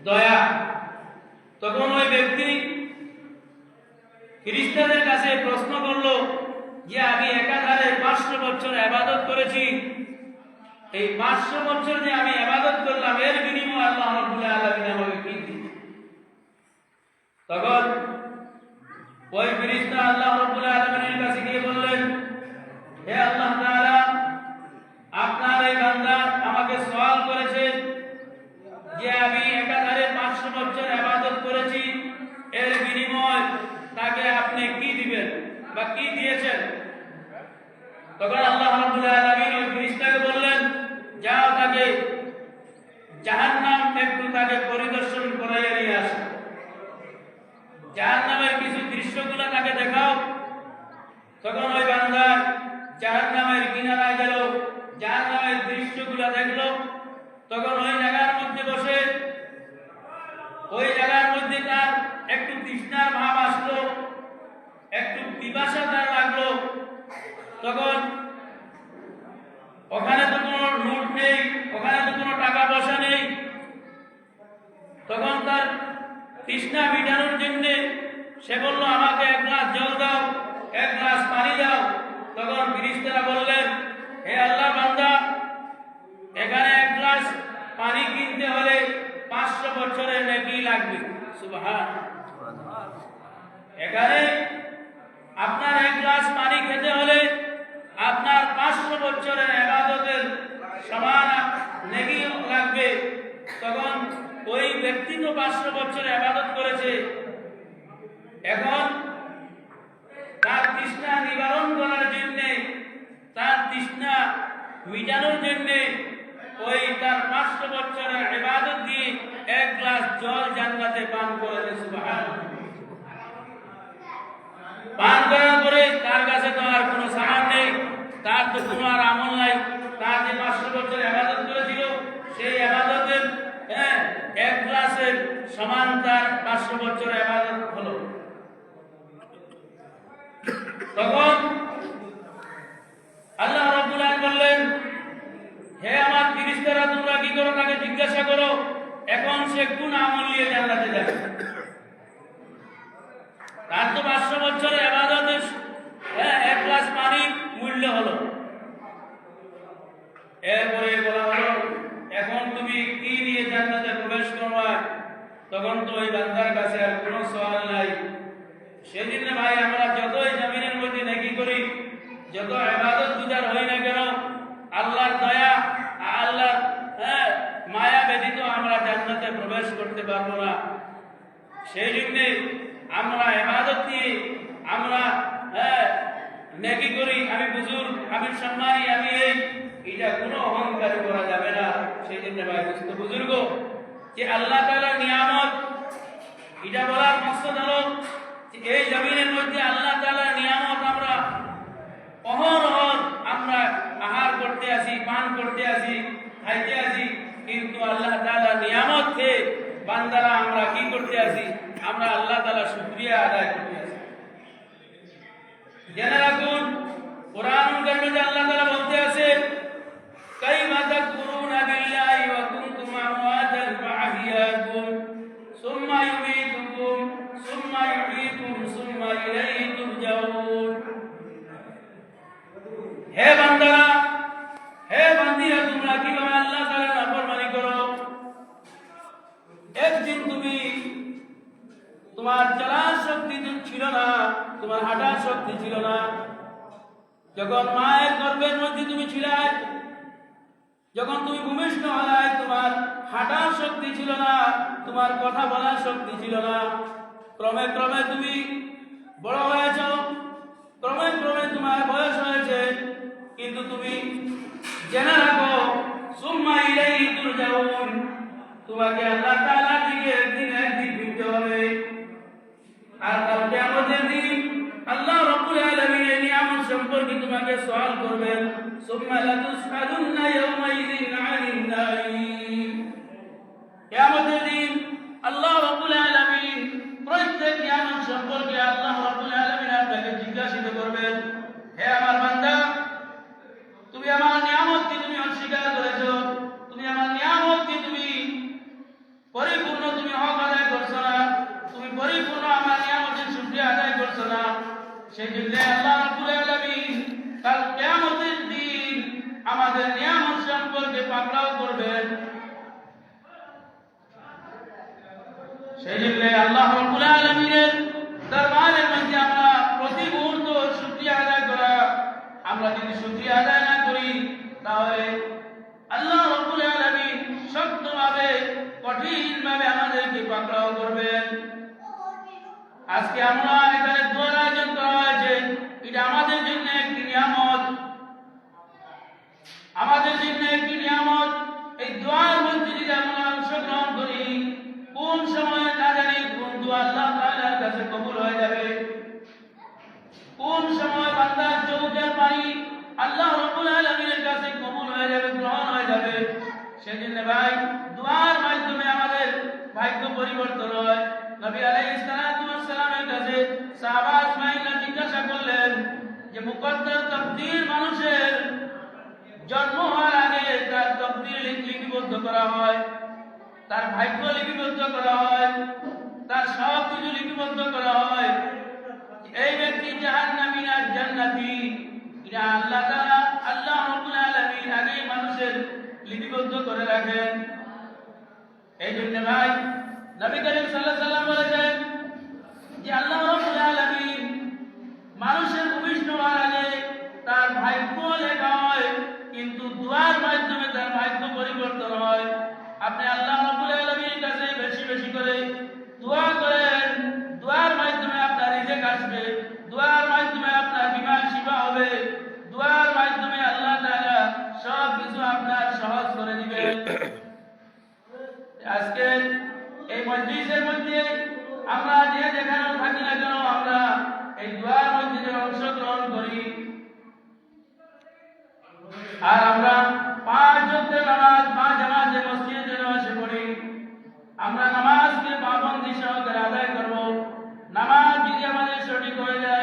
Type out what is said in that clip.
দয়া। তখন ওই ব্যক্তি ফেরেশতাদের কাছে প্রশ্ন করল যে আমি একাধারে 500 বছর ইবাদত করেছি, এই 500 বছর যে আমি ইবাদত করলাম এর বিনিময়ে আল্লাহ রাব্বুল আলামিন আমাকে কি দিবেন? তখন ওই ফেরেশতা আল্লাহ রাব্বুল আলামিনের কাছে গিয়ে বললেন, হে আল্লাহ তাআলা, আপনার এই বান্দা আমাকে সওয়াল করেছে যে আমি একাধারে 500 বছর ইবাদত করেছি, এর বিনিময়ে তাকে আপনি কি দিবেন বা কি দিয়েছেন? তখন আল্লাহ রাব্বুল আলামিন ওই ফেরেশতাকে বললেন, যাও তাকে জাহান্নাম একটু তাকে পরিদর্শন করাইয়া নিয়ে আসো, জাহান্নামের কিছু দৃশ্যগুলো তাকে দেখাও। তখন ওই বান্দা জাহান্নামের কিনারায় গেল, জাহান্নামের দৃশ্যগুলো দেখলো। তখন ওই জায়গার মধ্যে বসে ওই জায়গার মধ্যে তার একটু তৃষ্ণার ভাব আসলো, একটু পিপাসা তার লাগলো। তখন ওখানে তো কোনো নোট নেই, ওখানে তো কোনো টাকা পয়সা নেই। তখন তার তৃষ্ণা মিটানোর জন্য সে বলল, আমাকে এক গ্লাস জল দাও, এক গ্লাস পানি দাও। তখন ফেরেশতারা বললেন, হে আল্লাহ বান্দা, এখানে এক গ্লাস পানি কিনতে হলে 500 বছরের নেকি লাগবে। সুবহানাল্লাহ। এখানে আপনার এক গ্লাস পানি খেতে হলে আপনার 500 বছরের ইবাদতের সমান নেকি লাগবে। তখন ওই ব্যক্তি তো 500 বছর ইবাদত করেছে, এখন তার তৃষ্ণা নিবারণ করার জন্য, তার তৃষ্ণা মিটানোর জন্য ওই তার 500 বছরের ইবাদত দিয়ে এক গ্লাস জল জান্নাতে পান করেছে। সুবহানাল্লাহ। পান করার পরে তার কাছে তো আর কোনো সামান নেই, তার তো কোনো আর আমল নাই। তার যে 500 বছর ইবাদত করেছিল সেই ইবাদতের এক গ্লাসের সমান তার 500 বছর ইবাদত হলো। তখন আল্লাহ রাব্বুল আলামিন বললেন, হে আমার ফেরেশতারা, তোমরা কি করো তাকে জিজ্ঞাসা করো, এখন সে কোন আমল নিয়ে জান্নাতে যাবে। তার তো 500 বছরের ইবাদতের এক গ্লাস পানির মূল্য হলো। এরপরে বলা হলো, এখন তুমি কি নিয়ে জান্নাতে প্রবেশ করবা? তখন তো ওই বান্দার কাছে আর কোনো সওয়াল নাই। সেদিন ভাই আমরা যতই জমিনের মধ্যে নেকি করি, যত ইবাদত গুজার হই না কেন, আল্লাহর দয়া, আল্লাহর মায়া ব্যতীত আমরা জান্নাতে প্রবেশ করতে পারবো না। সেই জন্য আমরা ইবাদত দিয়ে আমরা নেকি করি, আমি বুজুর্গ, আমি সম্মানী, আমি এটা কোনো অহংকার করা যাবে না। সেই জন্য ভাই বুজুর্গ, যে আল্লাহ তাআলার নিয়ামত, এটা বলার মকসদ হলো যে এই জমিনের মধ্যে আল্লাহ তাআলার নিয়ামত আমরা অহরহ আমরা আহার করতে আসি, পান করতে আসি, খাইতে আসি, কিন্তু আল্লাহ তাআলার নিয়ামত থেকে বান্দারা আমরা কি করতে আসি? আমরা আল্লাহ তাআলার শুকরিয়া আদায় করতে আসি। জেনে রাখুন, কোরআনুল কারীমে আল্লাহ তাআলা বলতে আছে, কাইফা তাকফুরুনা বিল্লাহি ওয়া কুনতুম আমওয়াতান ফাআহইয়াকুম সুম্মা ইউমীতুকুম সুম্মা ইউহয়ীকুম সুম্মা ইলাইহি তুরজাউন। হে বান্দারা, হে বান্দিরা, তোমরা কিভাবে আল্লাহ তাআলার নাফরমানি করো? একদিন তুমি, তোমার চলার শক্তি ছিল না, তোমার হাঁটার শক্তি ছিল না। যখন মায়ের গর্ভের মধ্যে তুমি ছিলে, যখন তুমি ভূমিষ্ঠ হলে, তোমার হাঁটার শক্তি ছিল না, তোমার কথা বলার শক্তি ছিল না। ক্রমে ক্রমে তুমি বড় হয়েছ, ক্রমে ক্রমে তোমার বয়স হয়েছে, কিন্তু তুমি জেনে রাখো, সুম্মা ইলাইহি তুরজাউন, তোমাকে আল্লাহ তাআলার দিকে একদিন ফিরতে হবে। আর কাল কিয়ামতের দিন আল্লাহ রাব্বুল আলামিনের নিয়ামত সম্পর্কে তোমাকে সওয়াল করবেন। সুম্মা লাতুসআলুন্না ইয়াওমাইযিন আনিন নাঈম। কিয়ামতের দিন আল্লাহ রাব্বুল আলামিন প্রত্যেক নিয়ামত সম্পর্কে আল্লাহ রাব্বুল আলামিন আপনাকে জিজ্ঞাসিত করবেন, হে আমার বান্দা, তুমি আমার নিয়ামতকে তুমি অস্বীকার করেছো, তুমি আমার নিয়ামতকে তুমি পরিপূর্ণ সেই জন্য আল্লাহ রাব্বুল আলামিন কাল কিয়ামতের দিন আমাদের নিয়ামত সম্পর্কে পাকড়াও করবেন। সেই জন্য আল্লাহ রাব্বুল আলামিনের দরবারের মধ্যে আমরা প্রতি মুহূর্ত শুকরিয়া আদায় করা। আমরা যদি শুকরিয়া আদায় না করি তাহলে আল্লাহ রাব্বুল আলামিন শক্তভাবে কঠিনভাবে আমাদেরকে পাকড়াও করবেন। আজকে আমরা এখানে দোয়ার আয়োজন করা হয়েছে, এটা আমাদের জন্য একটি নিয়ামত, আমাদের জন্য একটি নিয়ামত। এই দোয়ার মধ্যে যদি আমরা অংশগ্রহণ করি, কোন সময় না জানি কোন দোয়া আল্লাহ তাআলার কাছে কবুল হয়ে যাবে, কোন সময় বান্দার চোখের পানি আল্লাহ রাব্বুল আলামিনের কাছে কবুল হয়ে যাবে, গ্রহণ হয়ে যাবে। সেজন্য ভাই দোয়ার মাধ্যমে আমাদের ভাগ্য পরিবর্তন হয়। নবী আলাইহিস সালাতু ওয়াস সালামের কাছে সাহাবা ইসমাঈলরা জিজ্ঞাসা করলেন যে মুকদ্দার তাকদীর মানুষের জন্ম হওয়ার আগে তার তাকদীর লিপিবদ্ধ করা হয়, তার ভাগ্য লিপিবদ্ধ করা হয়, তার সব কিছু লিপিবদ্ধ করা হয়। এই ব্যক্তি জাহান্নামী না জান্নাতি, এটা আল্লাহ তাআলা আল্লাহ রাব্বুল আলামিন আগে মানুষের লিপিবদ্ধ করে রাখেন। এই জন্য ভাই নবী করিম সাল্লাল্লাহু আলাইহি ওয়াসাল্লাম বলেছেন যে আল্লাহ রাব্বুল আলামিন মানুষের ভূমিষ্ঠ হওয়ার আগে তার ভাগ্য লেখা হয়, কিন্তু দোয়ার মাধ্যমে তার ভাগ্য পরিবর্তন হয়। আপনি আল্লাহ রাব্বুল আলামিনের কাছে বেশি বেশি করে দোয়া করেন, দোয়ার মাধ্যমে আপনার রিজিক আসবে, দোয়ার মাধ্যমে আপনার বিমার শিফা হবে, দোয়ার মাধ্যমে আল্লাহ তাআলা সব কিছু আপনার সহজ করে দিবেন। আজকে এই মজলিসের মধ্যে আমরা যে যেখানে থাকি না কেন আমরা এই দোয়ার মধ্যে অংশগ্রহণ করি, আর আমরা 5 ওয়াক্তের নামাজ 5 জামাতে মসজিদে এসে পড়ি। আমরা নামাজকে পাবন্দি সহকারে আদায় করব। নামাজ যদি আমাদের সঠিক হয়ে যায়